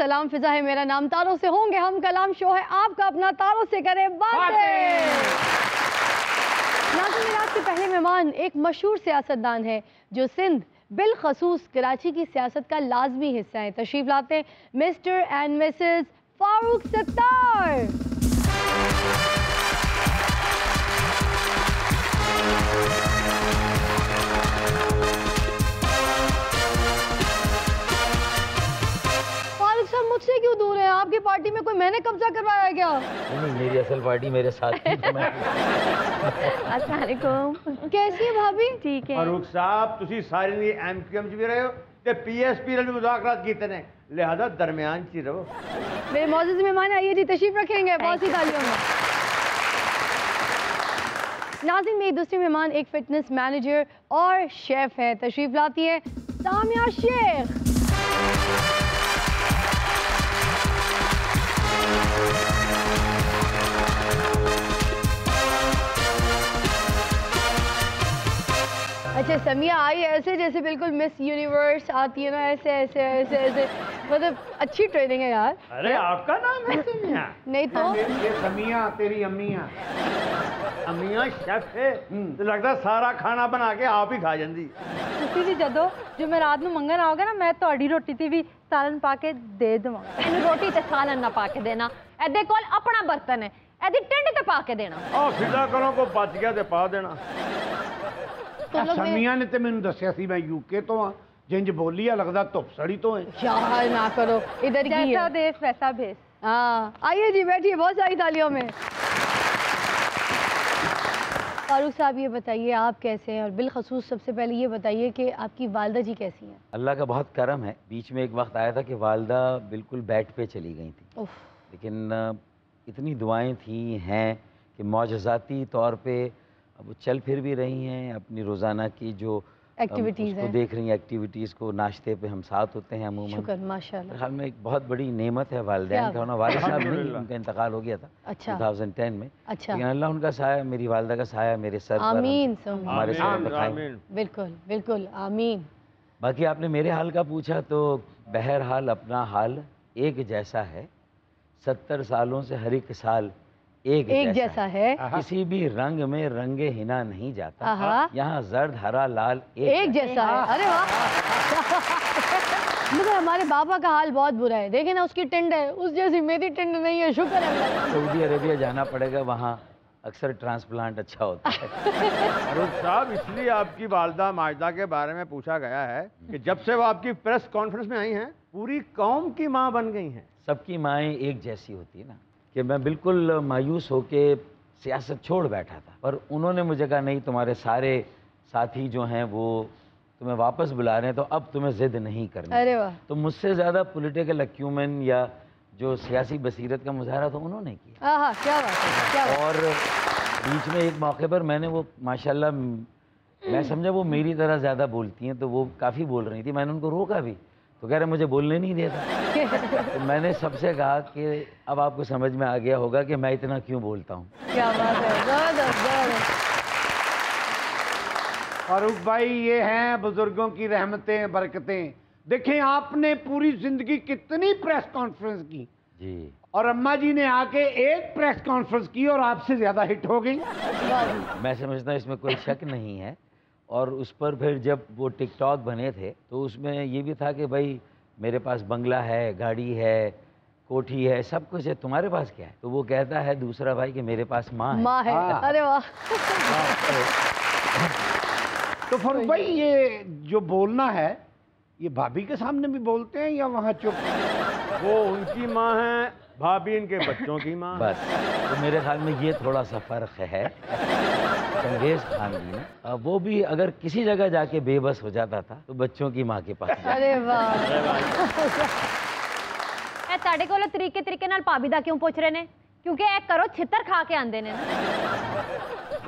सलाम, फिजा है मेरा नाम, तारों से होंगे हम कलाम, शो है आपका अपना, तारों से करें बातें। नाज़रीन, मेरे आज के पहले मेहमान एक मशहूर सियासतदान है जो सिंध बिलखसूस कराची की सियासत का लाजमी हिस्सा है। तशरीफ लाते हैं mister and Mrs Farooq Sattar. मुझसे क्यों दूर है? आपकी पार्टी में कोई मैंने कब्जा करवाया है क्या? नहीं, मेरी असल पार्टी मेरे साथ थी तो मैं अस्सलाम वालेकुम। कैसी है भाभी? ठीक है। फारूक साहब, तुसी सारे ने एमपीएम भी रहे हो ते पीएसपी ने मुज़ाकरात कीते ने, लिहाजा दरमियान ची रहो। मेरे मौजूद मेहमान आइए जी, तशरीफ रखेंगे बहुत सी तालियों में। नाज़रीन, मेरी दूसरी मेहमान एक फिटनेस मैनेजर और शेफ है। तशरीफ लाती है सामिया शेख। अच्छा, समिया आई ऐसे जैसे बिल्कुल मिस यूनिवर्स आती है ना, ऐसे ऐसे ऐसे ऐसे, मतलब अच्छी ट्रेनिंग है यार। अरे आपका नाम है समिया? नहीं तो ये समिया तेरी अम्मिया। अम्मिया शेफ है तो लगता सारा खाना बना के आप ही खा जाती। ਤੁਸੀਂ ਵੀ ਜਦੋਂ ਜੋ ਮੈਂ ਰਾਤ ਨੂੰ ਮੰਗਣ ਆਓਗੇ ਨਾ, ਮੈਂ ਤੁਹਾਡੀ ਰੋਟੀ ਤੇ ਵੀ ਸਾਲਨ ਪਾ ਕੇ ਦੇ ਦੇਵਾਂਗਾ। ਇਹਨੂੰ ਰੋਟੀ ਤੇ ਸਾਲਨ ਨਾ ਪਾ ਕੇ ਦੇਣਾ, ਇਹਦੇ ਕੋਲ ਆਪਣਾ ਬਰਤਨ ਹੈ, ਇਹਦੀ ਟਿੰਡ ਤੇ ਪਾ ਕੇ ਦੇਣਾ। ਆ ਫਿਦਾ ਕਰੋ ਕੋ ਬਚ ਗਿਆ ਤੇ ਪਾ ਦੇਣਾ। ਸਮੀਆਂ ਨੇ ਤੇ ਮੈਨੂੰ ਦੱਸਿਆ ਸੀ ਮੈਂ यूके ਤੋਂ ਆ, ਜਿੰਜ ਬੋਲੀ ਆ ਲੱਗਦਾ ਧੁੱਪ ਸੜੀ ਤੋਂ ਹੈ। यार ना करो, इधर की जैसा देश वैसा भेस। हाँ, आइए जी बैठिए, बहुत सारी तालियों में। फारूक साहब, ये बताइए आप कैसे हैं, और बिलखसूस सबसे पहले ये बताइए कि आपकी वालदा जी कैसी हैं? अल्लाह का बहुत करम है। बीच में एक वक्त आया था कि वालदा बिल्कुल बेड पे चली गई थी, लेकिन इतनी दुआएं थी हैं कि मौजज़ाती तौर पे अब वो चल फिर भी रही हैं, अपनी रोज़ाना की जो एक्टिविटीज़ हैं, देख रही हैं एक्टिविटीज़ को। नाश्ते पे हम साथ होते हैं अमूमन। शुक्र, माशाल्लाह। हाल में एक बहुत बड़ी नेमत है वालिदैन का होना। वालिद साहब नहीं, उनका इंतकाल हो गया था। अच्छा। 2010 में। अच्छा। लेकिन अल्लाह उनका साया, मेरी वालिदा का साया मेरे सर पर, आमीन, हमारे सर पर खाए। बिल्कुल बिल्कुल, आमीन। बाकी आपने मेरे हाल का पूछा तो बहरहाल अपना हाल एक जैसा है। 70 सालों से हर एक साल एक जैसा है। किसी भी रंग में रंगे हिना नहीं जाता। यहाँ जर्द हरा लाल एक जैसा है। अरे वाह। मगर हमारे बाबा का हाल बहुत बुरा है, देखे ना, उसकी टिंड है, उस जैसी मेरी टिंड नहीं है। शुक्र है। सऊदी अरेबिया जाना पड़ेगा, वहाँ अक्सर ट्रांसप्लांट अच्छा होता है। फारूक साहब, इसलिए आपकी वालदा माजदा के बारे में पूछा गया है कि जब से वो आपकी प्रेस कॉन्फ्रेंस में आई हैं, पूरी कौम की माँ बन गई हैं। सबकी माएँ एक जैसी होती है ना, कि मैं बिल्कुल मायूस होके सियासत छोड़ बैठा था, पर उन्होंने मुझे कहा नहीं, तुम्हारे सारे साथी जो हैं वो तुम्हें वापस बुला रहे हैं, तो अब तुम्हें जिद नहीं करनी। अरे वाह। तो मुझसे ज़्यादा पॉलिटिकल एक्यूमेन या जो सियासी बसीरत का मुजाहरा तो उन्होंने किया। क्या बात है, क्या बात। और बीच में एक मौके पर मैंने वो माशाल्लाह, मैं समझा वो मेरी तरह ज़्यादा बोलती हैं, तो वो काफ़ी बोल रही थी। मैंने उनको रोका भी, तो कह रहे मुझे बोलने नहीं देता। तो मैंने सबसे कहा कि अब आपको समझ में आ गया होगा कि मैं इतना क्यों बोलता हूँ। क्या बात है। फारूक भाई, ये हैं बुजुर्गों की रहमतें बरकतें। देखें, आपने पूरी जिंदगी कितनी प्रेस कॉन्फ्रेंस की जी, और अम्मा जी ने आके एक प्रेस कॉन्फ्रेंस की और आपसे ज्यादा हिट हो गई। मैं समझता हूँ इसमें कोई शक नहीं है। और उस पर फिर जब वो टिकटॉक बने थे तो उसमें ये भी था कि भाई मेरे पास बंगला है, गाड़ी है, कोठी है, सब कुछ है, तुम्हारे पास क्या है? तो वो कहता है दूसरा भाई कि मेरे पास माँ है। अरे वाह। तो फारूक भाई, ये जो बोलना है, ये भाभी के सामने भी बोलते हैं या वहाँ चुप? वो उनकी माँ है, भाभी इनके बच्चों की माँ। बस, तो मेरे ख्याल में ये थोड़ा सा फर्क है। चंगेज खान भी ना, वो भी अगर किसी जगह जाके बेबस हो जाता था तो बच्चों की माँ के पास। अरे वाह। ਇਹ ਤੁਹਾਡੇ ਕੋਲ ਤਰੀਕੇ ਨਾਲ ਭਾਬੀ ਦਾ ਕਿਉਂ ਪੁੱਛ ਰਹੇ ਨੇ? क्योंकि एक करो छितर खा के आंदे ने ना।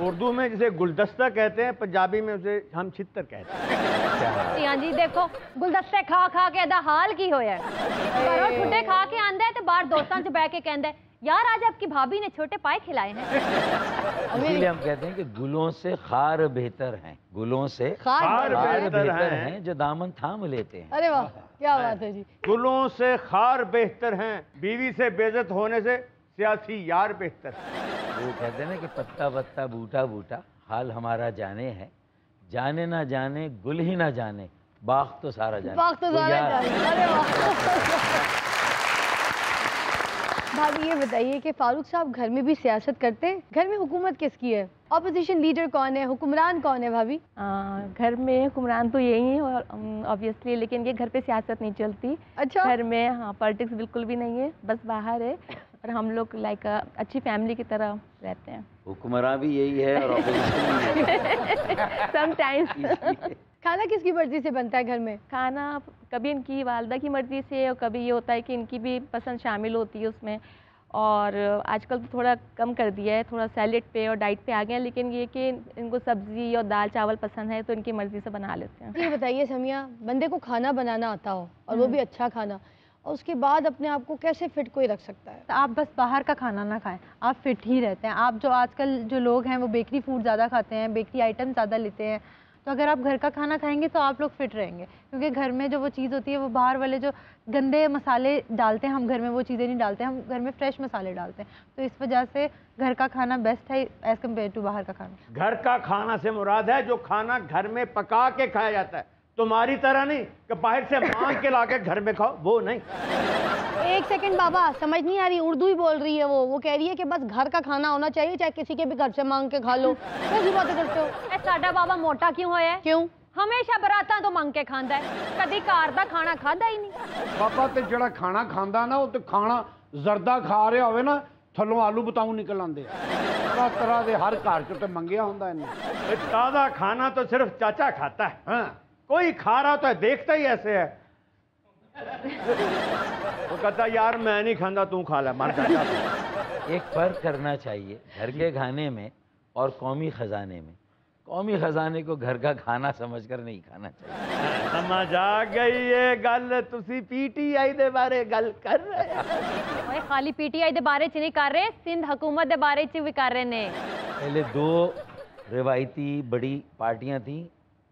उर्दू में जिसे गुलदस्ता कहते हैं, पंजाबी में उसे हम छितर कहते हैं। हाँ जी, देखो गुलदस्ते खा खा के दा हाल की होया है। घरों छुट्टे खा के आंदा है ते बाहर दोस्तां च बैठ के कहंदा है यार आज आपकी भाभी ने छोटे पाए खिलाए हैं। इसीलिए हम कहते हैं कि गुलों से खार बेहतर हैं, गुलों से खार बेहतर हैं। हैं जो दामन थाम लेते हैं। अरे वाह, क्या बात है जी। गुलों से खार बेहतर हैं, बीवी से बेइज्जत होने से सियासी यार बेहतर है। वो कहते हैं ना कि पत्ता पत्ता बूटा बूटा हाल हमारा जाने है, जाने ना जाने गुल ही ना जाने बाग तो सारा जाने। बाग तो सारा यार- जाने। अरे वाह। भाभी ये बताइए कि फारूक साहब घर में भी सियासत करते हैं? घर में हुकूमत किसकी है? ऑपोजिशन लीडर कौन है, हुक्मरान कौन है भाभी? घर में हुक्मरान तो यही है और ऑब्वियसली, लेकिन ये घर पे सियासत नहीं चलती। अच्छा। घर में हाँ पॉलिटिक्स बिल्कुल भी नहीं है, बस बाहर है और हम लोग लाइक अच्छी फैमिली की तरह रहते हैं। हुक्मरान भी यही है और ऑपोजिशन भी यही है। समटाइम्स। खाना किसकी मर्जी से बनता है घर में? खाना कभी इनकी वालदा की मर्ज़ी से और कभी ये होता है कि इनकी भी पसंद शामिल होती है उसमें। और आजकल तो थोड़ा कम कर दिया है, थोड़ा सैलेड पे और डाइट पे आ गए हैं, लेकिन ये कि इनको सब्ज़ी और दाल चावल पसंद है तो इनकी मर्ज़ी से बना लेते हैं। ये बताइए समिया, बंदे को खाना बनाना आता हो और वो भी अच्छा खाना, और उसके बाद अपने आप को कैसे फिट कोई रख सकता है? तो आप बस बाहर का खाना ना खाएं, आप फिट ही रहते हैं। आप जो आजकल जो लोग हैं वो बेकरी फूड ज़्यादा खाते हैं, बेकरी आइटम ज़्यादा लेते हैं। तो अगर आप घर का खाना खाएंगे तो आप लोग फिट रहेंगे, क्योंकि घर में जो वो चीज़ होती है वो बाहर वाले जो गंदे मसाले डालते हैं, हम घर में वो चीज़ें नहीं डालते, हम घर में फ्रेश मसाले डालते हैं। तो इस वजह से घर का खाना बेस्ट है एज़ कम्पेयर टू बाहर का खाना। घर का खाना से मुराद है जो खाना घर में पका के खाया जाता है, तुम्हारी तरह नहीं कि बाहर से मांग के लाके घर में खाओ, वो नहीं। एक सेकंड बाबा, समझ नहीं आ रही, उर्दू ही बोल रही है वो कह रही है कि बस घर का खाना होना चाहिए, चाहे किसी के भी घर से मांग के खा लो। कैसी बातें करते हो? ए साडा बाबा मोटा क्यों होया है? क्यों? हमेशा बरातां तो मंग के खांदा है, कदी घर दा खाना खादा ही नहीं। पापा ते जड़ा खाना खांदा ना, वो ते खाना जरदा खा रहा होवे ना, थल्लों आलू बताऊं निकल आंदे। तरह तरह दे हर घर च ते मंगिया हुंदा इन्हें। ताज़ा खाना तो सिर्फ चाचा खाता है, हाँ, कोई खा रहा तो है, देखता ही ऐसे है। वो कहता यार मैं नहीं खांदा, तू खा ले, मन करता है। एक फर्क करना चाहिए घर के खाने में और कौमी खजाने में। कौमी खजाने को घर का खाना समझकर नहीं खाना चाहिए। समझ आ गई ये गल, तुसी पीटीआई दे बारे गल कर रहे हो। ओए खाली पीटीआई दे बारे च नहीं कर रहे, सिंध हुकूमत दे बारे च भी कर रहे ने। पहले 2 रिवायती बड़ी पार्टियां थीं,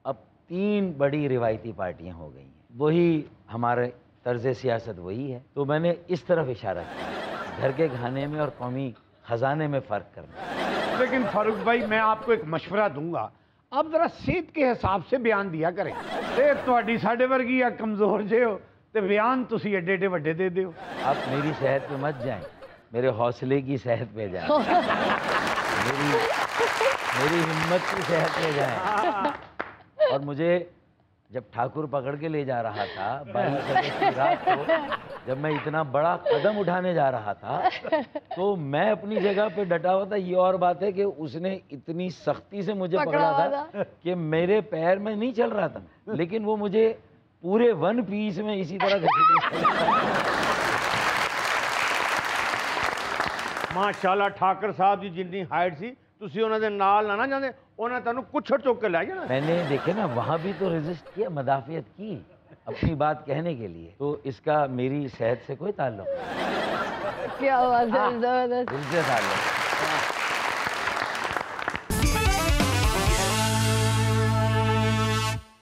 अब 3 बड़ी रिवायती पार्टियां हो गई हैं। वही हमारे तर्ज सियासत वही है। तो मैंने इस तरफ इशारा किया, घर के खाने में और कौमी खजाने में फ़र्क करना। लेकिन फारूक भाई मैं आपको एक मशवरा दूंगा, आप जरा सेहत के हिसाब से बयान दिया करें। सेहत तुहाडी साडे वर्गी या कमजोर जे हो तो बयान तुसी एडे एडे वड्डे दे दियो। आप मेरी सेहत पे मत जाएं, मेरे हौसले की सेहत पे जाएं। मेरी हिम्मत की सेहत पे जाएं। और मुझे जब ठाकुर पकड़ के ले जा रहा था 22 अगस्त की रात को, जब मैं इतना बड़ा कदम उठाने जा रहा था, तो मैं अपनी जगह पे डटा हुआ था। ये और बात है कि उसने इतनी सख्ती से मुझे पकड़ा था कि मेरे पैर में नहीं चल रहा था, लेकिन वो मुझे पूरे 1 पीस में इसी तरह माशाल्लाह ठाकर साहब जी जितनी हाइट सी, तुसी उन्हां दे नाल ना जांदे, उन्हें तेन कुछड़ चुक के लै जाना। मैंने देखे ना वहां भी तो रेजिस्ट किया, मदाफियत की अपनी बात कहने के लिए। तो इसका मेरी सेहत से कोई ताल्लुक नहीं। क्या बात है, जबरदस्त। दिल से ताल्लुक।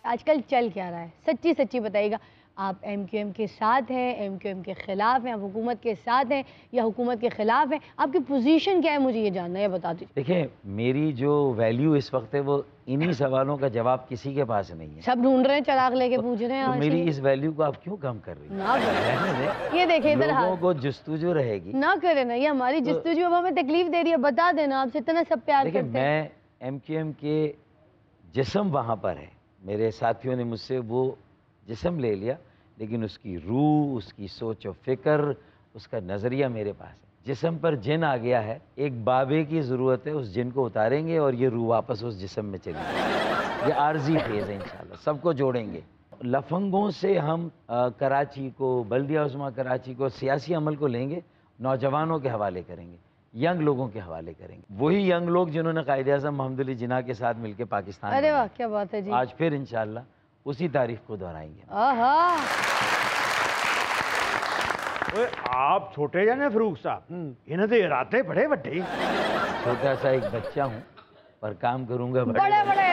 आजकल चल क्या रहा है, सच्ची सच्ची बताइएगा। आप MQM के साथ हैं, MQM के खिलाफ हैं, आप हुकूमत के साथ हैं या हुकूमत के खिलाफ हैं? आपकी पोजीशन क्या है, मुझे ये जानना है, बता दीजिए। देखिए, मेरी जो वैल्यू इस वक्त है वो इन्हीं सवालों का जवाब किसी के पास नहीं है। सब ढूंढ रहे हैं, चराग लेके पूछ रहे हैं। तो आज मेरी से। इस वैल्यू को आप क्यों कम कर रही हैं? ना करें। ये देखिए इधर लोगों हाथ को जुस्तुजू रहेगी। ना करें ना, ये हमारी जस्तुजू अब हमें तकलीफ दे रही है, बता देना। आपसे इतना सब प्यार देखिए, करते हैं। मैं MQM के जिस्म वहाँ पर है, मेरे साथियों ने मुझसे वो जिस्म ले लिया, लेकिन उसकी रूह, उसकी सोच और फिक्र, उसका नज़रिया मेरे पास है। जिस्म पर जिन आ गया है, एक बाबे की ज़रूरत है, उस जिन को उतारेंगे और ये रूह वापस उस जिस्म में चली जाएगी। ये आर्जी फेज़ है, इंशाल्लाह सबको जोड़ेंगे। लफंगों से हम कराची को, बल्दिया उस्मा कराची को, सियासी अमल को लेंगे, नौजवानों के हवाले करेंगे, यंग लोगों के हवाले करेंगे। वही यंग लोग जिन्होंने कायद-ए-आज़म मोहम्मद अली जिन्ना के साथ मिलकर पाकिस्तान अरे वाह, बनाया। क्या बात है जी। आज फिर इंशाल्लाह उसी तारीफ को दोहराएंगे। आहा। ओए, आप छोटे जाने फरूक साहब, इन्हें तो इरादे बड़े बड़े। छोटा सा एक बच्चा हूँ पर काम करूंगा बड़े बड़े।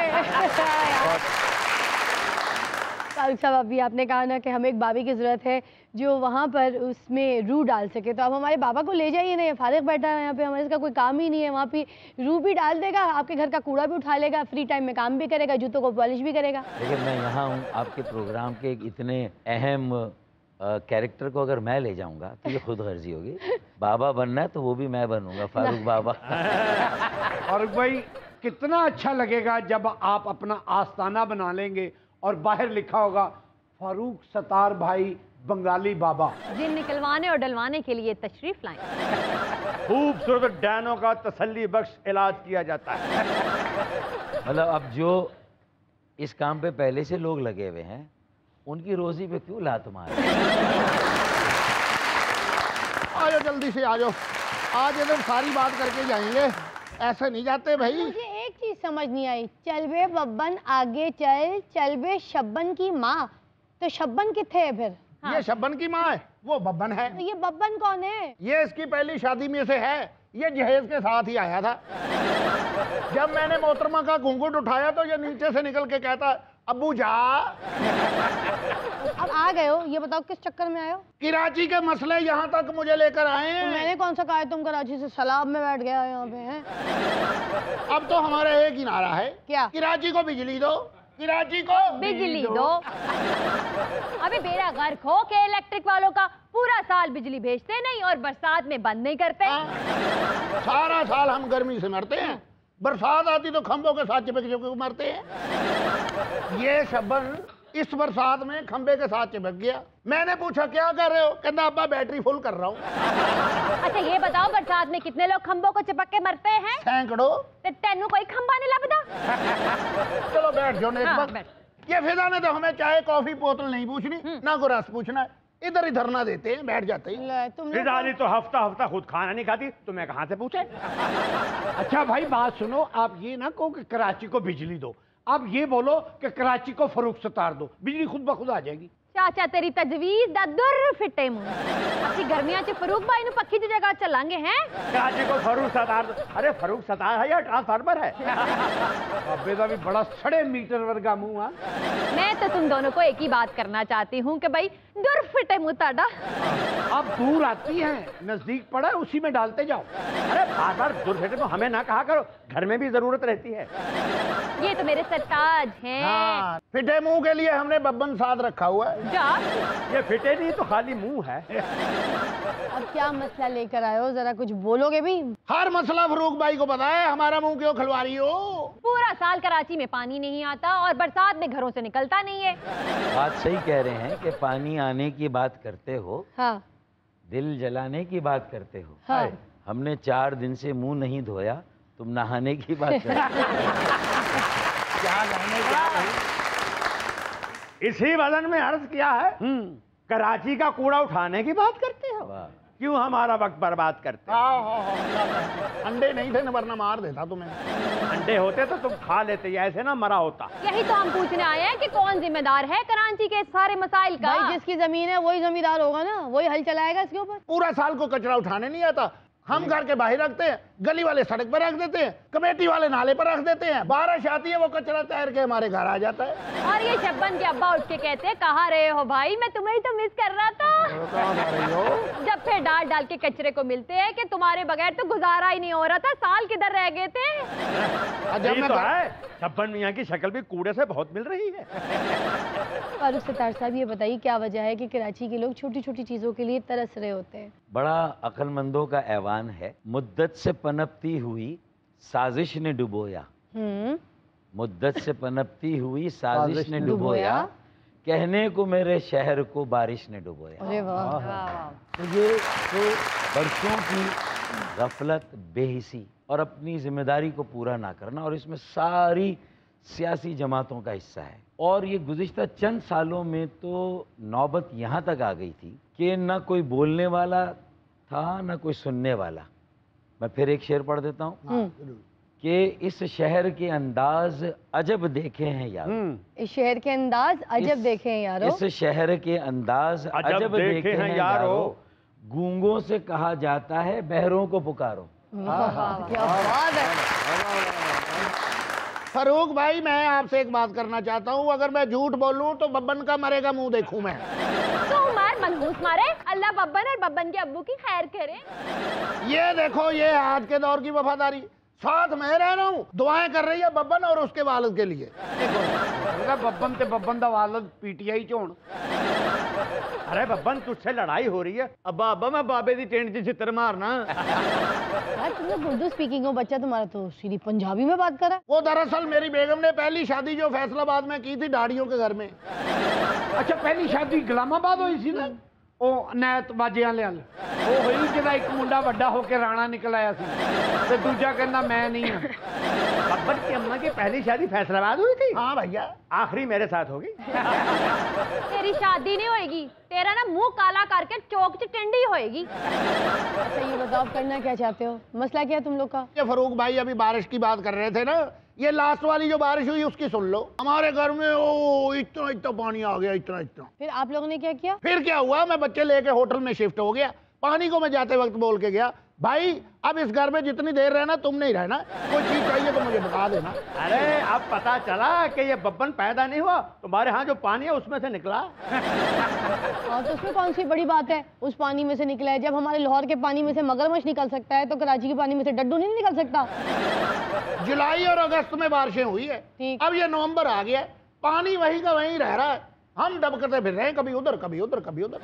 फारूक साहब, अभी आपने कहा ना कि हमें एक बाबी की ज़रूरत है जो वहाँ पर उसमें रूह डाल सके, तो आप हमारे बाबा को ले जाइए ना, फारिग बैठा है यहाँ पे, हमारे इसका कोई काम ही नहीं है, वहाँ पे रूह भी डाल देगा, आपके घर का कूड़ा भी उठा लेगा, फ्री टाइम में काम भी करेगा, जूतों को पॉलिश भी करेगा। लेकिन मैं यहाँ हूँ आपके प्रोग्राम के एक इतने अहम कैरेक्टर को अगर मैं ले जाऊंगा तो ये खुद गर्जी होगी। बाबा बनना है तो वो भी मैं बनूंगा, फारूक बाबा। और भाई कितना अच्छा लगेगा जब आप अपना आस्थाना बना लेंगे और बाहर लिखा होगा फारूक सत्तार भाई बंगाली बाबा। जिन निकलवाने और डलवाने के लिए तशरीफ लाएं। खूबसूरत डैनों का तसल्ली बख्श इलाज किया जाता है। मतलब अब जो इस काम पे पहले से लोग लगे हुए हैं उनकी रोजी पे क्यों लात मार? आ जाओ जल्दी से, आ जाओ, आज इधर सारी बात करके जाएंगे, ऐसे नहीं जाते भाई। मुझे एक चीज समझ नहीं आई, चल बे बब्बन आगे चल, चल बे शब्बन की माँ, तो शब्बन किथे है फिर? ये शब्बन की माँ है, वो बब्बन है। तो ये बब्बन कौन है? ये इसकी पहली शादी में से है, ये जहेज के साथ ही आया था। जब मैंने मोहतरमा का घूंघट उठाया तो ये नीचे से निकल के कहता अब्बू जा। अब आ गए हो, ये बताओ किस चक्कर में आए हो? कराची के मसले यहाँ तक मुझे लेकर आए तो हैं। मैंने कौन सा कहा है तुम कराची से सलाब में बैठ गया यहाँ पे हैं? अब तो हमारा एक ही नारा है, क्या? कराची को बिजली दो, कराची को बिजली दो। अबे बेड़ा गर्क हो के इलेक्ट्रिक वालों का पूरा साल बिजली भेजते नहीं और बरसात में बंद नहीं करते। सारा साल हम गर्मी से मरते हैं, बरसात आती तो खंभों के साथ चिपक चिपक मरते हैं। ये शब्बन इस बरसात में खंबे के साथ चिपक गया। मैंने पूछा क्या कर रहे हो? कहता अब्बा बैटरी फुल कर रहा हूँ। अच्छा ये बताओ बरसात में कितने लोग खंभों को चिपक के मरते हैं? सैकड़ों। ते तेनू कोई खंबा नहीं लगता? चलो बैठ जाओ एक हाँ, बार। बैठ। ये फिजा ने तो हमें चाय कॉफी बोतल नहीं पूछनी, ना को रस पूछना है, इधर ही धरना देते हैं, बैठ जाते हैं। ले, तुम लोग फिजाली तो हफ्ता हफ्ता खुद खाना नहीं खाती, तो मैं कहाँ से पूछे? अच्छा भाई बात सुनो, आप ये ना कहो कि कराची को बिजली दो, आप ये बोलो कि कराची को फरूक सतार दो, बिजली खुद ब खुद आ जाएगी। चाचा तेरी तजवीज दा दुर फिटे मुंह। अच्छी गर्मियां च फरूक भाई नु पक्की दी जगह चलांगे हैं। कराची को फरूक सतार दो। अरे फरूक सतार है या ट्रांसफार्मर है? अब्बे दा भी बड़ा सड़े मीटर वर्गा मुंह आ। मैं तो तुम दोनों को एक ही बात करना चाहती हूँ कि भाई दुर फिटे मुंह ताड़ा। आप दूर आती हैं, नजदीक पड़ा है उसी में डालते जाओ। अरे बार दूर बेटे को हमें ना कहा करो, घर में भी जरूरत रहती है। ये तो मेरे सरताज हैं। हाँ, फिटे मुंह के लिए हमने बब्बन साथ रखा हुआ है। जा। ये फिटे नहीं तो खाली मुंह है। अब क्या मसला लेकर आए हो, जरा कुछ बोलोगे भी? हर मसला फरूक भाई को पता है, हमारा मुंह क्यों खिलवा रही हो? पूरा साल कराची में पानी नहीं आता और बरसात में घरों से निकलता नहीं है। बात सही कह रहे हैं कि पानी आने की बात करते हो, हाँ दिल जलाने की बात करते हो। हाँ। हमने 4 दिन से मुंह नहीं धोया, तुम नहाने की बात करते हो। क्या कहने क्या भाई? इसी वजन में अर्ज किया है, कराची का कूड़ा उठाने की बात करते हो। वाह। क्यों हमारा वक्त बर्बाद करते हो? अंडे नहीं थे न, वरना मार देता तुम्हें। अंडे होते तो तुम खा लेते, ऐसे ना मरा होता। यही तो हम पूछने आए हैं कि कौन जिम्मेदार है कराची के सारे मसाइल का। भाई जिसकी जमीन है वही जमींदार होगा ना, वही हल चलाएगा इसके ऊपर। पूरा साल को कचरा उठाने नहीं आता, हम घर के बाहर रखते हैं, गली वाले सड़क पर रख देते हैं, कमेटी वाले नाले पर रख देते हैं, बारिश आती है वो कचरा तैर के हमारे घर आ जाता है। और ये शब्बन के अब्बा उठ के कहते हैं कहाँ रहे हो भाई, मैं तुम्हें ही तो मिस कर रहा था। जब फिर डाल डाल के कचरे को मिलते हैं कि तुम्हारे बगैर तो गुजारा ही नहीं हो रहा था, साल किधर रह गए थे। जब यही मैं तो है, छप्पन मियाँ की शक्ल भी कूड़े से बहुत मिल रही है। फारूक सत्तार साहब, ये बताइए क्या वजह है कि कराची के लोग छोटी छोटी चीजों के लिए तरस रहे होते हैं? बड़ा अक्लमंदों का ऐवान है, मुद्दत से पनपती हुई साजिश ने डुबोया। मुद्दत से पनपती हुई साजिश ने डुबोया, कहने को मेरे शहर को बारिश ने डुबोया। अरे वाह। तो ये तो बरसों की गफलत, बेहिसी और अपनी जिम्मेदारी को पूरा ना करना, और इसमें सारी सियासी जमातों का हिस्सा है। और ये गुज़िश्ता चंद सालों में तो नौबत यहाँ तक आ गई थी कि ना कोई बोलने वाला था ना कोई सुनने वाला। मैं फिर एक शेर पढ़ देता हूँ कि इस शहर के अंदाज अजब देखे हैं यार। इस शहर के अंदाज अजब देखे हैं यारो। इस शहर के अंदाज अजब देखे हैं यारो, गूंगों से कहा जाता है बहरों को पुकारो। क्या बात है। फरूक भाई, मैं आपसे एक बात करना चाहता हूँ, अगर मैं झूठ बोलूँ तो बब्बन का मरेगा मुंह देखूं मैं। तो मार मनहूस मारे, अल्लाह बब्बन और बब्बन के अब्बू की खैर करे। ये देखो, ये आज के दौर की वफादारी, साथ में रह रहा हूँ, दुआएं कर रही है बब्बन और उसके वालिद के लिए। बब्बन ते बब्बन दा वालिद पीटीआई च होण। अरे बब्बन, तुझसे लड़ाई हो रही है, अब्बा अब्बा मैं बाबे दी टेंट च चित्र मारना। यार तुम लोग उर्दू स्पीकिंग हो, बच्चा तुम्हारा तो सीधी पंजाबी में बात कर रहा है। वो दरअसल मेरी बेगम ने पहली शादी जो फैसलाबाद में की थी दाढ़ियों के घर में। अच्छा, पहली शादी गुलामाबाद हुई सी ना, ਉਹ ਨੈਤ ਬਾਜੇ ਵਾਲੇ ਨਾਲ ਉਹ ਹੋਈ ਜਿਹਦਾ ਇੱਕ ਮੁੰਡਾ ਵੱਡਾ ਹੋ ਕੇ ਰਾਣਾ ਨਿਕਲ ਆਇਆ ਸੀ ਤੇ ਦੂਜਾ ਕਹਿੰਦਾ ਮੈਂ ਨਹੀਂ ਹਾਂ। बब्बन की अम्मा की पहली शादी फैसलाबाद हुई थी। हाँ भैया, आखिरी मेरे साथ होगी। तेरी शादी नहीं होएगी, तेरा ना मुंह काला करके चौक च टिंडी होएगी। अच्छा ये बताओ, आप करना क्या चाहते हो? मसला क्या है तुम लोग का? ये फरूक भाई अभी बारिश की बात कर रहे थे ना, ये लास्ट वाली जो बारिश हुई उसकी सुन लो। हमारे घर में ओ इतना इतना पानी आ गया, इतना इतना। फिर आप लोगों ने क्या किया? फिर क्या हुआ, मैं बच्चे लेके होटल में शिफ्ट हो गया। पानी को मैं जाते वक्त बोल के गया, भाई अब इस घर में जितनी देर रहना तुम नहीं रहना, कोई चीज चाहिए तो मुझे बता देना। अरे अब पता चला कि ये बब्बन पैदा नहीं हुआ, तुम्हारे यहाँ जो पानी है उसमें से निकला। और तो उसमें कौन सी बड़ी बात है, उस पानी में से निकला है। जब हमारे लाहौर के पानी में से मगरमच्छ निकल सकता है तो कराची के पानी में से डड्डू नहीं निकल सकता। जुलाई और अगस्त में बारिशें हुई है, ठीक। अब ये नवंबर आ गया, पानी वहीं का वहीं रह रहा है, हम दबकते फिर रहे हैं, कभी उधर कभी उधर कभी उधर।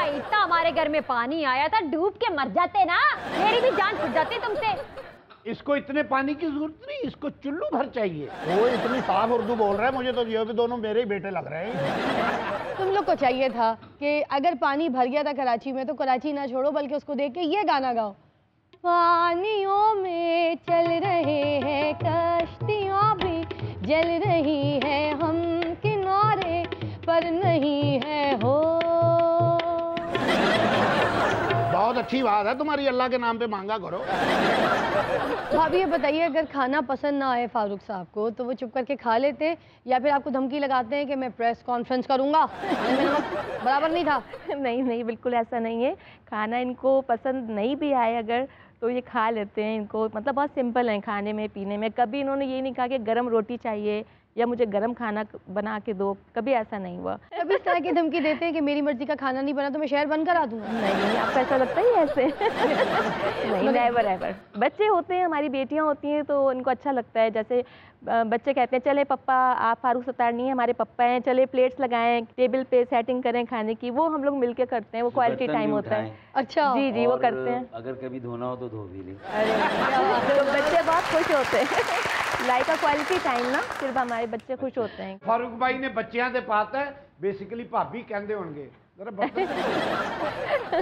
इतना हमारे घर में पानी आया था, डूब के मर जाते ना, मेरी भी जान छूट जाती तुमसे। इसको इतने पानी की जरूरत नहीं, इसको चुल्लू भर चाहिए। वो इतनी साफ उर्दू बोल रहा है, मुझे तो ये भी दोनों मेरे ही बेटे लग रहे हैं। तुम लोग को चाहिए था कि अगर पानी भर गया था कराची में तो कराची ना छोड़ो, बल्कि उसको देख के ये गाना गाओ, पानियों में चल रहे हैं कश्तियाँ भी जल रही है, हम किनारे पर नहीं है हो। बहुत अच्छी बात है तुम्हारी, अल्लाह के नाम पे मांगा करो। भाभी ये बताइए, अगर खाना पसंद ना आए फारूक साहब को तो वो चुप करके खा लेते या फिर आपको धमकी लगाते हैं कि मैं प्रेस कॉन्फ्रेंस करूंगा? बराबर नहीं था। नहीं नहीं, बिल्कुल ऐसा नहीं है। खाना इनको पसंद नहीं भी आए अगर तो ये खा लेते हैं। इनको मतलब बहुत सिंपल है खाने में पीने में। कभी इन्होंने ये नहीं कहा कि गरम रोटी चाहिए या मुझे गरम खाना बना के दो, कभी ऐसा नहीं हुआ। कभी इस तरह की धमकी देते हैं कि मेरी मर्जी का खाना नहीं बना तो मैं शहर बंद करा दूंगा? नहीं, आपको ऐसा लगता ही है ऐसे? नहीं, नेवर एवर। बच्चे होते हैं, हमारी बेटियां होती हैं तो उनको अच्छा लगता है। जैसे बच्चे कहते हैं चले पप्पा, आप फारूक सत्तार नहीं है, हमारे पप्पा हैं, चले प्लेट्स लगाएं, टेबल पे सेटिंग करें खाने की, वो हम लोग मिलके करते हैं। वो क्वालिटी टाइम होता है। अच्छा जी जी, वो करते हैं। अगर कभी धोना हो तो धो भी ले। अरे तो बच्चे बहुत खुश होते हैं। लाइक का क्वालिटी टाइम ना, फिर हमारे बच्चे खुश होते हैं। फारूक भाई ने बच्चियां दे पाता है, बेसिकली भाभी कहते होंगे जरा बर्तन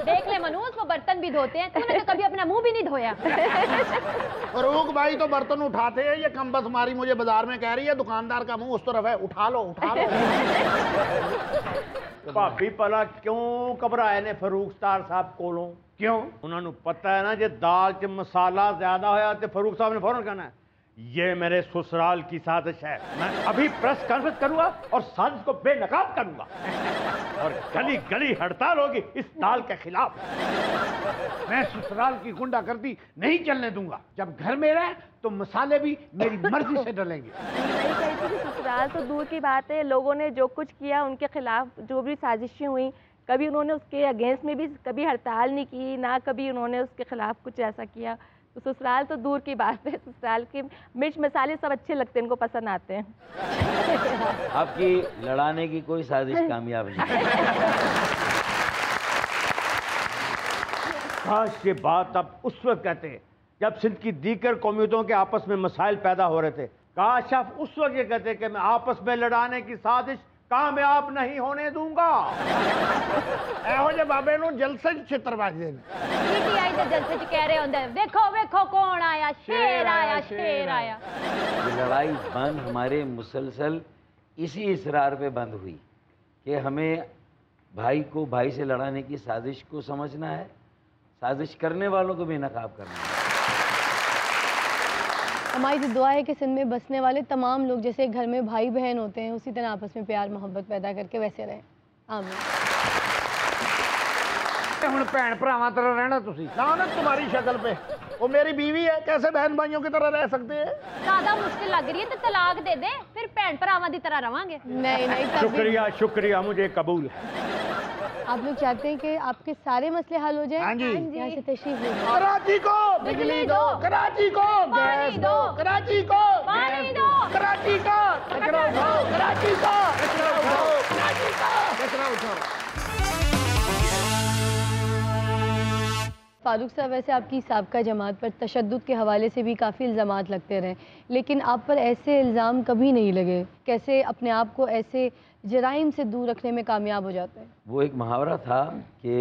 देख ले मनोज, वो बर्तन भी धोते हैं, तूने तो कभी अपना मुंह भी नहीं धोया। फरूक भाई तो बर्तन उठाते हैं, ये कम बस हमारी मुझे बाजार में कह रही है दुकानदार का मुंह उस तरफ है, उठा लो उठा लो। भाभी भला क्यों घबराए ने फरूक सतार साहब कोलों? क्यों? उन्होंने पता है ना जे दाल च मसाला ज्यादा होया ते फरूक साहब ने फौरन कहना है ये मेरे ससुराल की साजिश है, मैं अभी प्रेस कॉन्फ्रेंस करूंगा और साजिश को बेनकाब करूंगा और गली गली हड़ताल होगी इस दाल के खिलाफ। मैं ससुराल की गुंडागर्दी नहीं चलने दूंगा। जब घर में रहे तो मसाले भी मेरी मर्जी से डलेंगे। नहीं कहती कि ससुराल तो दूर की बात है, लोगों ने जो कुछ किया उनके खिलाफ जो भी साजिशें हुई, कभी उन्होंने उसके अगेंस्ट में भी कभी हड़ताल नहीं की, ना कभी उन्होंने उसके खिलाफ कुछ ऐसा किया। तो ससुराल तो दूर की बात है। ससुराल के मिर्च मसाले सब अच्छे लगते हैं, इनको पसंद आते हैं। आपकी लड़ाने की कोई साजिश कामयाब नहीं। काश ये बात अब उस वक्त कहते जब सिंध की दीगर कौमियतों के आपस में मसाइल पैदा हो रहे थे। काश आप उस वक्त ये कहते कि मैं आपस में लड़ाने की साजिश कामयाब नहीं होने दूंगा। ਇਹੋ ਜਿਹੇ ਬਾਬੇ ਨੂੰ ਜਲਸੇ 'ਚ ਛਿੱਤਰ ਵੱਜਦੇ ਨੇ। पीटीआई ਦੇ ਜਲਸੇ 'ਚ ਕਹਿ ਰਹੇ ਹੁੰਦੇ देखो देखो कौन आया, शेर आया शेर आया। ये लड़ाई बंद हमारे मुसलसल इसी इसरार पे बंद हुई कि हमें भाई को भाई से लड़ाने की साजिश को समझना है, साजिश करने वालों को भी नकाब करना है। हमारी तो दुआ है कि सिंध में बसने वाले तमाम लोग जैसे घर में भाई बहन होते हैं उसी तरह आपस में प्यार मोहब्बत पैदा करके वैसे रहें। आमीन। ਹੁਣ ਭੈਣ ਭਰਾਵਾਂ ਤਰ੍ਹਾਂ ਰਹਿਣਾ ਤੁਸੀਂ ना तुम्हारी शक्ल पे वो मेरी बीवी है, कैसे बहन भाइयों की तरह रह सकते हैं? ज्यादा मुश्किल लग रही है तो तलाक दे दे, फिर भैन भरावां दी तरह रवांगे। नहीं नहीं, तब भी शुक्रिया शुक्रिया, मुझे कबूल है। आप लोग चाहते हैं कि आपके सारे मसले हल हो जाए। हाँ जी। यहाँ से तशरीफ ले जाओ। कराची को बिजली दो, कराची को गैस दो, कराची को पानी दो, कराची को कचरा उठाओ, कराची को कचरा उठाओ, कराची को कचरा उठाओ। फारूक साहब, वैसे आपकी साबका जमात पर तशद्दुद के हवाले से भी काफ़ी इल्ज़ामात लगते रहे, लेकिन आप पर ऐसे इल्ज़ाम कभी नहीं लगे। कैसे अपने आप को ऐसे जराइम से दूर रखने में कामयाब हो जाते हैं? वो एक मुहावरा था कि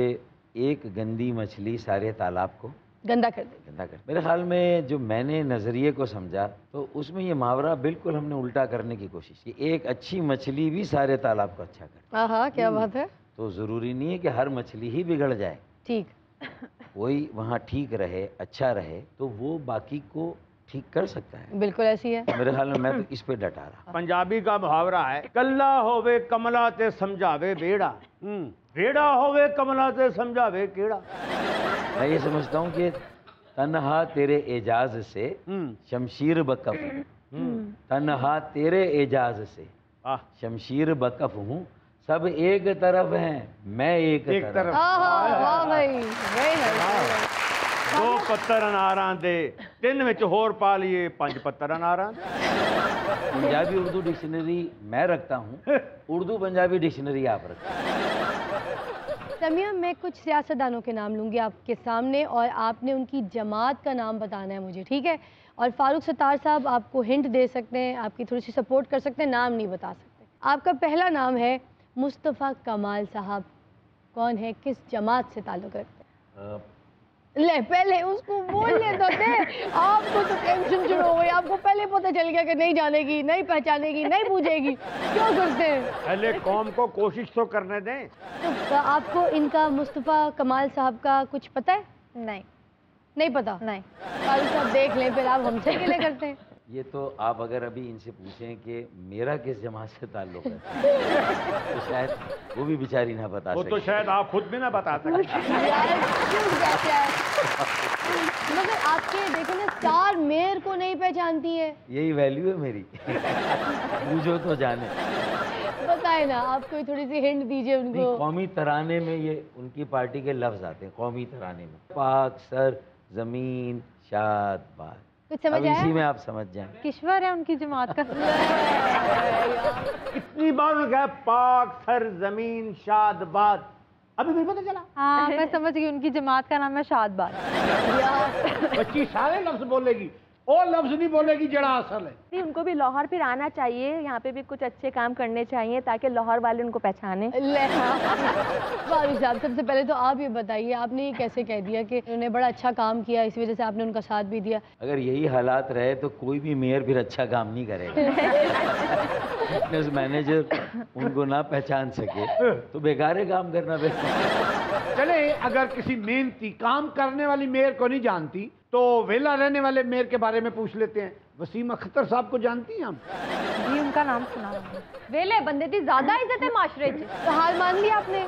एक गंदी मछली सारे तालाब को गंदा कर दे। गंदा कर। मेरे ख्याल में जो मैंने नज़रिए को समझा तो उसमें ये मुहावरा बिल्कुल हमने उल्टा करने की कोशिश की। एक अच्छी मछली भी सारे तालाब को अच्छा करे। हाँ, क्या बात है। तो ज़रूरी नहीं है कि हर मछली ही बिगड़ जाए। ठीक, कोई वहाँ ठीक रहे, अच्छा रहे, तो वो बाकी को ठीक कर सकता है। बिल्कुल ऐसी है। मेरे ख्याल में मैं तो इस पे डटा रहा। पंजाबी का मुहावरा है, कल्ला होवे कमला ते समझावे बेड़ा, बेड़ा होवे कमला ते समझावे केड़ा। मैं ये समझता हूँ कि तन्हा तेरे एजाज से शमशीर बकफ, तन्हा तेरे एजाज से शमशीर बकफ हूँ, सब एक तरफ हैं, मैं एक तरफ। वाह भाई, very nice। दो पत्तर अनारां दे, तीन विच होर पा लिए, 5 पत्तर अनारां दे। पंजाबी उर्दू डिक्शनरी मैं रखता हूँ, उर्दू पंजाबी डिक्शनरी आप रखते हैं। समिया, मैं कुछ सियासतदानों के नाम लूँगी आपके सामने और आपने उनकी जमात का नाम बताना है मुझे, ठीक है? और फारूक सत्तार साहब आपको हिंट दे सकते हैं, आपकी थोड़ी सी सपोर्ट कर सकते हैं, नाम नहीं बता सकते। आपका पहला नाम है मुस्तफ़ा कमाल साहब। कौन है, किस जमात से ताल्लुक़ रखते हैं? ले, पहले उसको बोलने तो दे। आपको तो टेंशन शुरू हो गई, आपको पहले पता चल गया कि नहीं जानेगी, नहीं पहचानेगी, नहीं पूछेगी। क्यों करते हैं? पहले कौम को कोशिश तो करने दें। तो आपको इनका मुस्तफ़ा कमाल साहब का कुछ पता है? नहीं पता। नहीं। फारूक साहब देख लें, फिर आप हमसे गिले करते हैं। ये तो आप अगर अभी इनसे पूछें कि मेरा किस जमात से ताल्लुक़ है तो शायद वो भी बेचारी ना बता वो सके। तो शायद आप खुद भी ना बता सकते। मगर आपके देखो ना, स्टार मेयर को नहीं पहचानती है। यही वैल्यू है मेरी। पूछो तो जाने। बताए ना, आप कोई थोड़ी सी हिंट दीजिए उनको। कौमी तराने में ये उनकी पार्टी के लफ्ज आते हैं। कौमी तराने में पाक सर जमीन शाद बाद, कुछ समझ अब आया? इसी में आप समझ जाएं। किश्वर है उनकी जमात का। कितनी बार उन्होंने कहा पाक सर जमीन शाद बाद, अभी भी पता चला। हाँ, मैं समझ गई, उनकी जमात का नाम है शादबाद। बच्ची सारे लफ्ज बोलेगी, और लफ्ज नहीं बोलेगी जड़ा असल है। नहीं, उनको भी लाहौर फिर आना चाहिए, यहाँ पे भी कुछ अच्छे काम करने चाहिए ताकि लाहौर वाले उनको पहचाने। फारूक साहब, सबसे पहले तो आप ये बताइए, आपने ये कैसे कह दिया कि उन्होंने बड़ा अच्छा काम किया, इस वजह से आपने उनका साथ भी दिया? अगर यही हालात रहे तो कोई भी मेयर फिर अच्छा काम नहीं करेगा। फिटनेस मैनेजर उनको ना पहचान सके तो बेकार है काम करना। चले, अगर किसी मेहनती काम करने वाली मेयर को नहीं जानती तो वेला रहने वाले मेयर के बारे में पूछ लेते हैं। वसीम अख्तर साहब को जानती हैं हम? जी, उनका नाम सुना। वेले बंदे दी ज्यादा इज्जत है माशरे च। तो हार मान लिया आपने?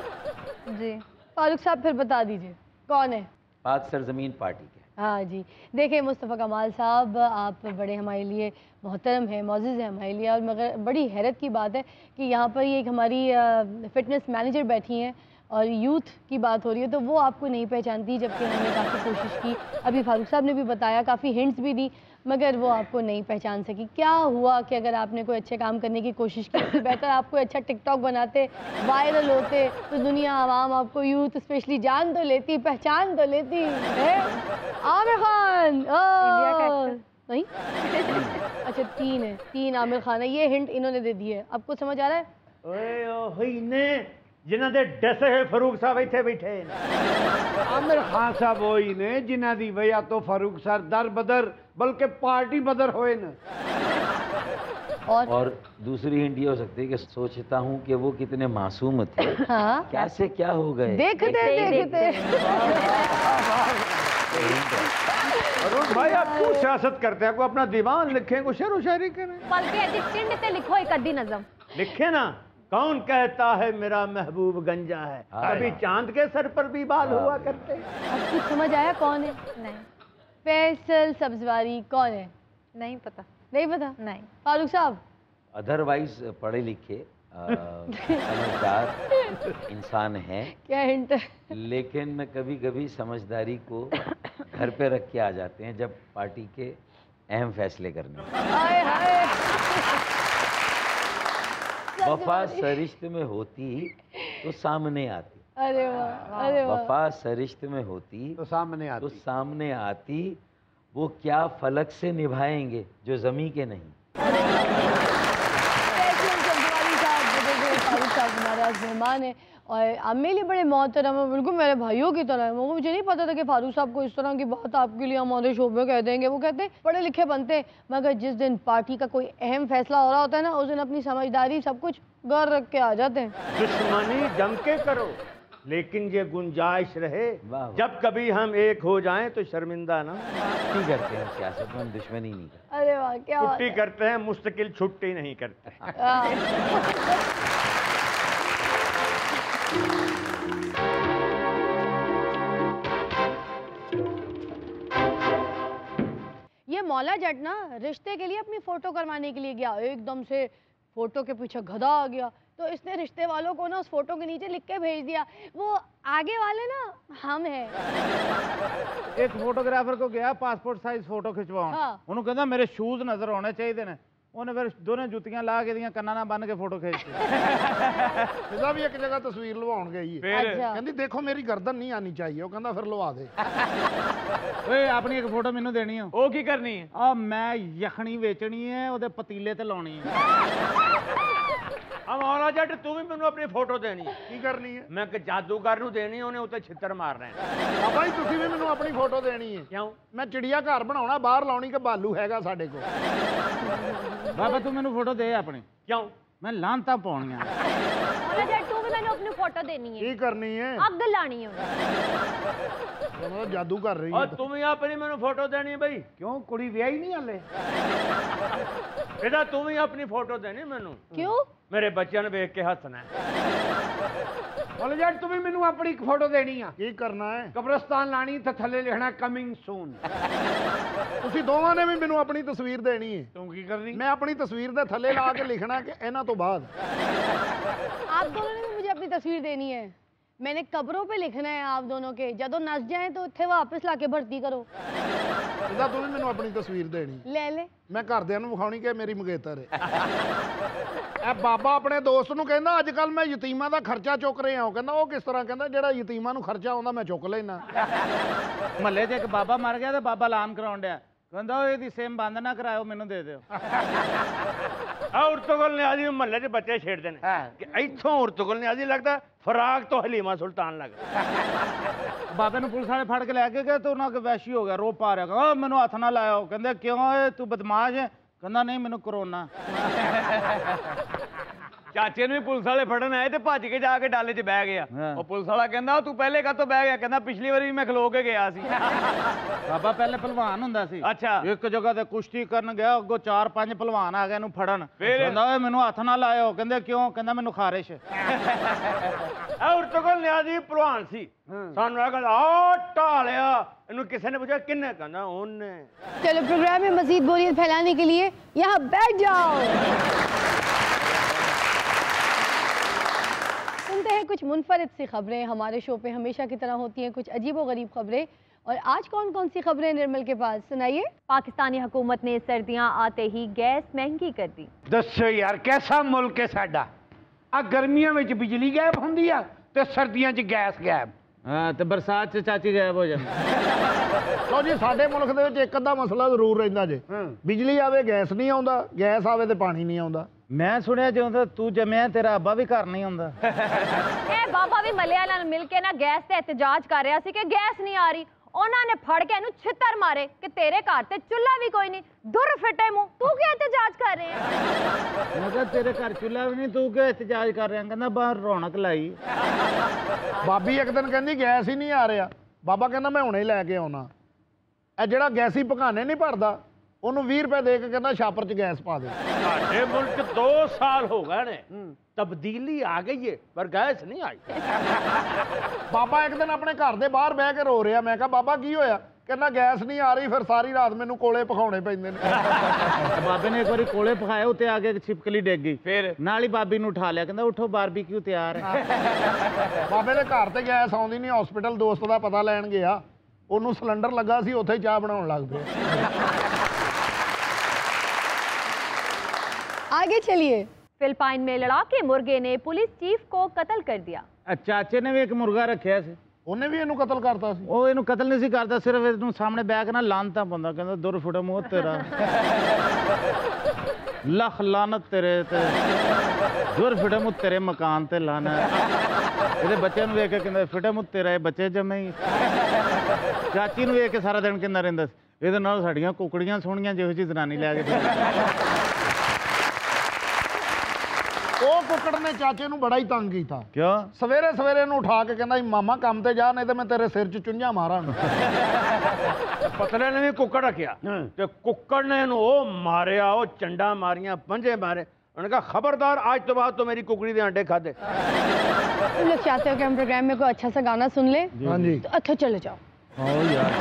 जी। फारूक साहब फिर बता दीजिए कौन है? पाक सरजमीन पार्टी के। हाँ जी, देखिए मुस्तफ़ा कमाल साहब, आप बड़े हमारे लिए मोहतरम हैं, मौजूद हैं हमारे लिए, और मगर बड़ी हैरत की बात है कि यहाँ पर ये एक हमारी फ़िटनेस मैनेजर बैठी हैं और यूथ की बात हो रही है तो वो आपको नहीं पहचानती, जबकि हमने काफ़ी कोशिश की। अभी फारूक साहब ने भी बताया, काफ़ी हिंट्स भी दी, मगर वो आपको नहीं पहचान सकी। क्या हुआ कि अगर आपने कोई अच्छे काम करने की कोशिश की, इससे बेहतर आप कोई अच्छा टिकटॉक बनाते, वायरल होते, तो दुनिया आवाम आपको, यूथ स्पेशली, जान तो लेती, पहचान तो लेती है। आमिर खान। इंडिया का एक्टर। नहीं अच्छा, 3 है, 3 आमिर खान है। ये हिंट इन्होंने दे दी है, आपको समझ आ रहा है? ओए ओही ने जिन्हां दे डसे हुए फारूक साहब इत्थे बैठे ने। आमिर खान साहब वही ने जिन्हां दी वजह तो फारूक सर दर बदर बल्कि पार्टी बदर होए न। और दूसरी हिंट ये हो सकती है कि सोचता हूँ कि वो कितने मासूम थे, हाँ, कैसे क्या हो गए। देखते देखते अरुण भाई, आप क्यों सियासत करते हैं? को अपना दीवान लिखें, को शेर व शायरी करें। बल्कि चिंड ते लिखो एक अद्दी नज़म। लिखे ना, कौन कहता है मेरा महबूब गंजा है? कभी चांद के सर पर भी बाल हुआ करते। अब कुछ समझ आया कौन है? नहीं, फैसल सब्जवारी कौन है? नहीं पता। नहीं पता? नहीं। फारूक साहब? अदरवाइज पढ़े लिखे समझदार इंसान हैं, क्या हिंट? लेकिन कभी कभी समझदारी को घर पे रख के आ जाते हैं जब पार्टी के अहम फैसले करने होते हैं। हाय हाय। वफा सरिश्त में होती तो सामने आती। अरे वाह, अरे वाह। वफा सरिश्त में होती तो सामने आती। वो क्या फलक से निभाएंगे जो जमी के नहीं। फारूक साहब हमारे आज मेहमान है और आप मेरे लिए बड़े मोहतरम है, बिल्कुल मेरे भाइयों की तरह है। वो मुझे नहीं पता था कि फारूक साहब को इस तरह की बात आपके लिए हमारे शो में कह देंगे। वो कहते हैं पढ़े लिखे बनते हैं, मगर जिस दिन पार्टी का कोई अहम फैसला हो रहा होता है ना, उस दिन अपनी समझदारी सब कुछ घर रख के आ जाते हैं। दुश्मनी जम के करो, लेकिन ये गुंजाइश रहे वाह। जब कभी हम एक हो जाएं तो शर्मिंदा ना। छुट्टी करते हैं सियासत में, हम दुश्मनी नहीं करते। अरे वाह, क्या बात छुट्टी है। करते हैं, मुस्तकिल छुट्टी नहीं करते। ये मौला जट ना रिश्ते के लिए अपनी फोटो करवाने के लिए गया, एकदम से फोटो के पीछे गधा आ गया, तो इसने रिश्ते वालों को ना उस फोटो के नीचे लिख के भेज दिया, वो आगे वाले ना हम हैं। एक फोटोग्राफर को गया पासपोर्ट साइज फोटो खिंचवाउण। हाँ। ਉਹਨੂੰ ਕਹਿੰਦਾ ਮੇਰੇ ਸ਼ੂਜ਼ ਨਜ਼ਰ ਆਉਣੇ ਚਾਹੀਦੇ ਨੇ। ਉਹਨੇ ਫਿਰ ਦੋਨੇ ਜੁੱਤੀਆਂ ਲਾ ਕੇ ਦੀਆਂ ਕੰਨਾਂ ਨਾਲ ਬੰਨ ਕੇ ਫੋਟੋ ਖਿੱਚੀ। ਇਹਦਾ ਵੀ ਇੱਕ ਜਗ੍ਹਾ ਤਸਵੀਰ ਲਵਾਉਣ ਗਈ ਹੈ। अच्छा। ਕਹਿੰਦੀ ਦੇਖੋ ਮੇਰੀ ਗਰਦਨ ਨਹੀਂ ਆਣੀ ਚਾਹੀਏ। ਉਹ ਕਹਿੰਦਾ ਫਿਰ ਲਵਾ ਦੇ। ਓਏ ਆਪਣੀ ਇੱਕ ਫੋਟੋ ਮੈਨੂੰ ਦੇਣੀ ਆ। ਉਹ ਕੀ ਕਰਨੀ ਹੈ? ਆ ਮੈਂ ਯਖਣੀ ਵੇਚਣੀ ਹੈ, ਉਹਦੇ ਪਤੀਲੇ ਤੇ ਲਾਉਣੀ ਹੈ। ਮੌਲਾ ਜੱਟ ਤੂੰ ਵੀ ਮੈਨੂੰ ਆਪਣੀ ਫੋਟੋ ਦੇਣੀ ਹੈ। ਕੀ ਕਰਨੀ ਹੈ? ਮੈਂ ਕਿ ਜਾਦੂਗਰ ਨੂੰ ਦੇਣੀ, ਉਹਨੇ ਉੱਤੇ ਛਿੱਤਰ ਮਾਰਨਾ ਹੈ। ਬਾਬਾ ਜੀ ਤੁਸੀਂ ਵੀ ਮੈਨੂੰ ਆਪਣੀ ਫੋਟੋ ਦੇਣੀ ਹੈ। ਕਿਉਂ? ਮੈਂ ਚਿੜੀਆ ਘਰ ਬਣਾਉਣਾ, ਬਾਹਰ ਲਾਉਣੀ ਕਿ ਬਾਲੂ ਹੈਗਾ ਸਾਡੇ ਕੋਲ। ਬਾਬਾ ਤੂੰ ਮੈਨੂੰ ਫੋਟੋ ਦੇ ਆਪਣੀ। ਕਿਉਂ? ਮੈਂ ਲਾਂਤਾਂ ਪਾਉਣੀਆਂ। ਮੌਲਾ ਜੱਟ ਤੂੰ ਵੀ ਮੈਨੂੰ ਆਪਣੀ ਫੋਟੋ ਦੇਣੀ ਹੈ। ਕੀ ਕਰਨੀ ਹੈ? ਅੱਗ ਲਾਣੀ ਹੈ। ਉਹਨਾਂ ਜਾਦੂ ਕਰ ਰਹੀ और ਹੈ। तुम ही अपनी मैंने फोटो देनी भाई। क्यों कुड़ी विआही नहीं हाले? बेटा तुम ही अपनी फोटो देनी मैनू। क्यों? मेरे बच्चों ने देख के हंसना है। बोले यार तुम्हें मैनू अपनी एक फोटो देनी है। ਕੀ ਕਰਨਾ ਹੈ? कब्रिस्तान लानी ते थल्ले लिखना कमिंग सून। ਤੁਸੀਂ ਦੋਵਾਂ ਨੇ ਵੀ ਮੈਨੂੰ ਆਪਣੀ ਤਸਵੀਰ ਦੇਣੀ ਹੈ। तू की करनी? ਮੈਂ ਆਪਣੀ ਤਸਵੀਰ ਦੇ ਥੱਲੇ ਲਾ ਕੇ ਲਿਖਣਾ ਕਿ ਇਹਨਾਂ ਤੋਂ ਬਾਅਦ। आप दोनों ने भी मुझे अपनी तस्वीर देनी है। मैंने कब्रों पे लिखना है आप दोनों के, जदों नस जाए तो इत्थे वापस लाके भर्ती करो। ਇਹਦਾ ਤੂੰ ਵੀ ਮੈਨੂੰ ਆਪਣੀ ਤਸਵੀਰ ਦੇਣੀ। ले ले। ਮੈਂ ਘਰਦਿਆਂ ਨੂੰ ਵਿਖਾਉਣੀ ਕਿ ਇਹ ਮੇਰੀ ਮੰਗੇਤਰ ਹੈ। ਇਹ ਬਾਬਾ ਆਪਣੇ ਦੋਸਤ ਨੂੰ ਕਹਿੰਦਾ ਅੱਜ ਕੱਲ ਮੈਂ ਯਤੀਮਾਂ ਦਾ ਖਰਚਾ ਚੁੱਕ ਰਿਹਾ। ਉਹ ਕਹਿੰਦਾ ਉਹ ਕਿਸ ਤਰ੍ਹਾਂ? ਕਹਿੰਦਾ ਜਿਹੜਾ ਯਤੀਮਾਂ ਨੂੰ ਖਰਚਾ ਆਉਂਦਾ ਮੈਂ ਚੁੱਕ ਲੈਣਾ। ਮਹੱਲੇ 'ਚ ਇੱਕ ਬਾਬਾ ਮਰ ਗਿਆ ਤੇ ਬਾਬਾ ਐਲਾਨ ਕਰਾਉਣ ਡਿਆ, ਕਹਿੰਦਾ ਉਹ ਇਹਦੀ ਸੇਮ ਬੰਦ ਨਾ ਕਰਾਇਓ, ਮੈਨੂੰ ਦੇ ਦਿਓ। उर्तुगल ने आदि महल्ले के बच्चे छेड़ते हैं कि इथों उर्तुगल ने आदि लगता फराक तो हलीमा सुल्तान लग। ਬਾਬੇ ਨੂੰ ਪੁਲਿਸ ਵਾਲੇ ਫੜ ਕੇ ਲੈ ਕੇ ਗਏ ਤੇ ਉਹਨਾਂ ਕੇ ਵੈਸ਼ੀ ਹੋ ਗਿਆ, ਰੋ ਪਾ ਰਿਹਾ, ਕਹਿੰਦਾ ਮੈਨੂੰ ਹੱਥ ਨਾ ਲਾਇਓ। ਕਹਿੰਦੇ ਕਿਉਂ ਏ ਤੂੰ ਬਦਮਾਸ਼ ਹੈ? ਕਹਿੰਦਾ ਨਹੀਂ ਮੈਨੂੰ ਕਰੋਨਾ। ਚਾਚੇ ਨੂੰ ਵੀ ਪੁਲਿਸ ਵਾਲੇ ਫੜਨ ਆਏ ਤੇ ਭੱਜ ਕੇ ਜਾ ਕੇ ਡਾਲੇ 'ਚ ਬਹਿ ਗਿਆ। ਉਹ ਪੁਲਿਸ ਵਾਲਾ ਕਹਿੰਦਾ ਤੂੰ ਪਹਿਲੇ ਕਾਹਤੋਂ ਬਹਿ ਗਿਆ? ਕਹਿੰਦਾ ਪਿਛਲੀ ਵਾਰੀ ਵੀ ਮੈਂ ਖਲੋ ਕੇ ਗਿਆ ਸੀ। ਬਾਬਾ ਪਹਿਲੇ ਪਹਿਲਵਾਨ ਹੁੰਦਾ ਸੀ। ਅੱਛਾ। ਇੱਕ ਜਗ੍ਹਾ ਤੇ ਕੁਸ਼ਤੀ ਕਰਨ ਗਿਆ, ਅੱਗੋਂ 4-5 ਪਹਿਲਵਾਨ ਆ ਗਏ ਇਹਨੂੰ ਫੜਨ। ਫਿਰ? ਕਹਿੰਦਾ ਓਏ ਮੈਨੂੰ ਹੱਥ ਨਾ ਲਾਇਓ। ਕਹਿੰਦੇ ਕਿਉਂ? ਕਹਿੰਦਾ ਮੈਨੂੰ ਖਾਰਿਸ਼। उर्तुगल ने आदि भलवान सी, सानू आ कहंदा आ ढालिया। इन्हू किसी ने पूछा किन्ने? कहंदा ओने। चलो प्रोग्राम में मजीद बोरियत फैलाने के लिए यहाँ बैठ जाओ। सुनते हैं कुछ मुनफरिद सी खबरें। हमारे शो पे हमेशा की तरह होती हैं कुछ अजीबोगरीब खबरें, और आज कौन कौन सी खबरें निर्मल के पास? सुनाइए। पाकिस्तानी हुकूमत ने सर्दियां आते ही गैस महंगी कर दी। दसो यार कैसा मुल्क है साडा। आ गर्मियों में बिजली गायब होंदी आ ते सर्दियों च गैस गायब। ਹਾਂ ਤੇ ਬਰਸਾਤ 'ਚ ਚਾਚੀ ਗਾਇਬ ਹੋ ਜਾਂਦੀ। ਲਓ ਜੀ ਸਾਡੇ ਮੁਲਕ ਦੇ ਵਿੱਚ ਇੱਕ ਅੱਧਾ ਮਸਲਾ ਜ਼ਰੂਰ ਰਹਿੰਦਾ ਜੇ। ਬਿਜਲੀ ਆਵੇ ਗੈਸ ਨਹੀਂ ਆਉਂਦਾ, ਗੈਸ ਆਵੇ ਤੇ ਪਾਣੀ ਨਹੀਂ ਆਉਂਦਾ। ਮੈਂ ਸੁਣਿਆ ਜਦੋਂ ਤੂੰ ਜੰਮਿਆ ਤੇਰਾ ਅੱਬਾ ਵੀ ਘਰ ਨਹੀਂ ਹੁੰਦਾ। ਇਹ ਬਾਬਾ ਵੀ ਮਲਿਆ ਨਾਲ ਮਿਲ ਕੇ ਨਾ ਗੈਸ ਤੇ ਇਤਜਾਜ ਕਰ ਰਿਹਾ ਸੀ ਕਿ ਗੈਸ ਨਹੀਂ ਆ ਰਹੀ। ਉਹਨਾਂ ਨੇ ਫੜ ਕੇ ਇਹਨੂੰ ਛਿੱਤਰ ਮਾਰੇ ਕਿ ਤੇਰੇ ਘਰ ਤੇ ਚੁੱਲ੍ਹਾ ਵੀ ਕੋਈ ਨਹੀਂ, ਦੁਰ ਫਿੱਟੇ ਮੂੰਹ, ਤੂੰ ਕੀ ਇਤਜਾਜ ਕਰ ਰਿਹਾ? ਮੈਂ ਕਿਹਾ ਤੇਰੇ ਘਰ ਚੁੱਲ੍ਹਾ ਵੀ ਨਹੀਂ, ਤੂੰ ਕਿਉਂ ਇਤਜਾਜ ਕਰ ਰਿਹਾ? ਕਹਿੰਦਾ ਬਾਹਰ ਰੌਣਕ ਲਾਈ। ਬਾਬੀ ਇੱਕ ਦਿਨ ਕਹਿੰਦੀ ਗੈਸ ਹੀ ਨਹੀਂ ਆ ਰਿਹਾ। ਬਾਬਾ ਕਹਿੰਦਾ ਮੈਂ ਹੁਣੇ ਹੀ ਲੈ ਕੇ ਆਉਣਾ। ਇਹ ਜਿਹੜਾ ਗੈਸੀ ਪਕਾਨੇ ਨਹੀਂ ਭਰਦਾ, ਉਹਨੂੰ 20 ਰੁਪਏ ਦੇ ਕੇ ਕਹਿੰਦਾ ਛਾਪਰ 'ਚ ਗੈਸ ਪਾ ਦੇ। ਸਾਡੇ ਮੁਲਕ 2 ਸਾਲ ਹੋ ਗਏ ਨੇ, ਤਬਦੀਲੀ ਆ ਗਈ ਹੈ ਪਰ ਗੈਸ ਨਹੀਂ ਆਈ। ਬਾਬਾ ਇੱਕ ਦਿਨ ਆਪਣੇ ਘਰ ਦੇ ਬਾਹਰ ਬਹਿ ਕੇ ਰੋ ਰਿਹਾ। ਮੈਂ ਕਿਹਾ ਬਾਬਾ ਕੀ ਹੋਇਆ? ਕਹਿੰਦਾ ਗੈਸ ਨਹੀਂ ਆ ਰਹੀ, ਫਿਰ ਸਾਰੀ ਰਾਤ ਮੈਨੂੰ ਕੋਲੇ ਪਕਾਉਣੇ ਪੈਂਦੇ ਨੇ। ਬਾਬੇ ਨੇ ਇੱਕ ਵਾਰੀ ਕੋਲੇ ਪਕਾਏ, ਉੱਤੇ ਆ ਕੇ ਛਿਪਕਲੀ ਡਿੱਗ ਗਈ, ਫਿਰ ਨਾਲ ਹੀ ਬਾਬੀ ਨੂੰ ਉਠਾ ਲਿਆ, ਕਹਿੰਦਾ ਉਠੋ ਬਾਰਬੀਕਿਊ ਤਿਆਰ ਹੈ। ਬਾਬੇ ਦੇ ਘਰ ਤੇ ਗੈਸ ਆਉਂਦੀ ਨਹੀਂ, ਹਸਪੀਟਲ ਦੋਸਤ ਦਾ ਪਤਾ ਲੈਣ ਗਿਆ, ਉਹਨੂੰ ਸਿਲੰਡਰ ਲੱਗਾ ਸੀ, ਉੱਥੇ ਚਾਹ ਬਣਾਉਣ ਲੱਗ ਪਿਆ। आगे चलिए। फिलिपाइन में लड़ाके मुर्गे ने पुलिस चीफ को कत्ल कर दिया। ਚਾਚੇ ਨੇ ਵੀ ਇੱਕ ਮੁਰਗਾ ਰੱਖਿਆ ਸੀ, ਉਹਨੇ ਵੀ ਇਹਨੂੰ ਕਤਲ ਕਰਤਾ ਸੀ। ਉਹ ਇਹਨੂੰ ਕਤਲ ਨਹੀਂ ਸੀ ਕਰਦਾ, ਸਿਰਫ ਇਹਨੂੰ ਸਾਹਮਣੇ ਬੈਠ ਕੇ ਨਾ ਲਾਨਤਾਂ ਪਾਉਂਦਾ, ਕਹਿੰਦਾ ਦੁਰ ਫੁੱਟੇ ਮੂੰਹ ਤੇਰਾ, ਲੱਖ ਲਾਨਤ ਤੇਰੇ ਤੇ, ਦੁਰ ਫੁੱਟੇ ਮੂੰਹ ਤੇਰੇ ਮਕਾਨ ਤੇ ਲਾਣਾ। ਇਹਦੇ ਬੱਚਿਆਂ ਨੂੰ ਵੇਖ ਕੇ ਕਹਿੰਦਾ ਫਿੱਟੇ ਮੂੰਹ ਤੇਰਾ, ਇਹ ਬੱਚੇ ਜੰਮੇ ਹੀ। ਚਾਚੀ ਨੂੰ ਵੇਖ ਕੇ ਸਾਰਾ ਦਿਨ ਕਹਿੰਦਾ ਰਹਿੰਦਾ ਸੀ, ਇਹਦੇ ਨਾਲ ਸਾਡੀਆਂ ਕੁਕੜੀਆਂ ਸੋਹਣੀਆਂ ਜਿਹੋ ਜਿਹੀ ਜ਼ਨਾਨੀ ਲੈ ਕੇ। ਉਹ ਕੁੱਕੜ ਨੇ ਚਾਚੇ ਨੂੰ ਬੜਾ ਹੀ ਤੰਗ ਕੀਤਾ। ਕਿਉਂ? ਸਵੇਰੇ ਸਵੇਰੇ ਇਹਨੂੰ ਉਠਾ ਕੇ ਕਹਿੰਦਾ ਮਾਮਾ ਕੰਮ ਤੇ ਜਾ, ਨਹੀਂ ਤੇ ਮੈਂ ਤੇਰੇ ਸਿਰ 'ਚ ਚੁੰਝਾਂ ਮਾਰਾਂਗਾ। ਪਤਲੇ ਨੇ ਵੀ ਕੁੱਕੜ ਰੱਖਿਆ ਤੇ ਕੁੱਕੜ ਨੇ ਇਹਨੂੰ ਉਹ ਮਾਰਿਆ, ਉਹ ਚੰਡਾ ਮਾਰੀਆਂ, ਪੰਜੇ ਮਾਰੇ। उन्होंने कहा खबरदार, आज तो बाद तो मेरी कुकड़ी दे अंडे खाते। तुम लोग चाहते हो कि हम प्रोग्राम में कोई अच्छा सा गाना सुन ले? हाँ जी। तो अच्छा चले जाओ। हाँ यार